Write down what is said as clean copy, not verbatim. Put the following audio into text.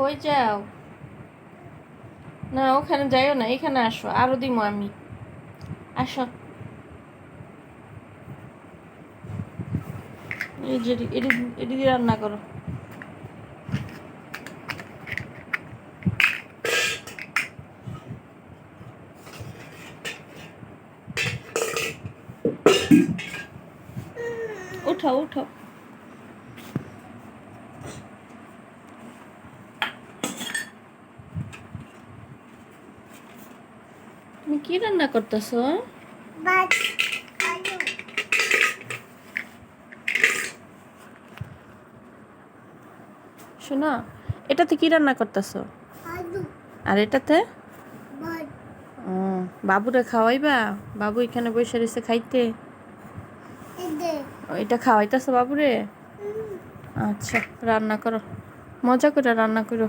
কই যাও? না ওখানে যাইও না, এখানে আসো, আরো দিমো আমি। আসো, এই যে এটি দিয়ে রান্না করো। উঠাও উঠাও। তুমি কি রান্না করতেছো? শোনো, এটাতে কি রান্না করতেছো? আর এটাতে? ও, বাবুরে খাওয়াইবা? বাবু এখানে বসে রয়েছে খাইতে। এটা খাওয়াইতেছো বাবুরে? আচ্ছা, রান্না করো, মজা করে রান্না করো।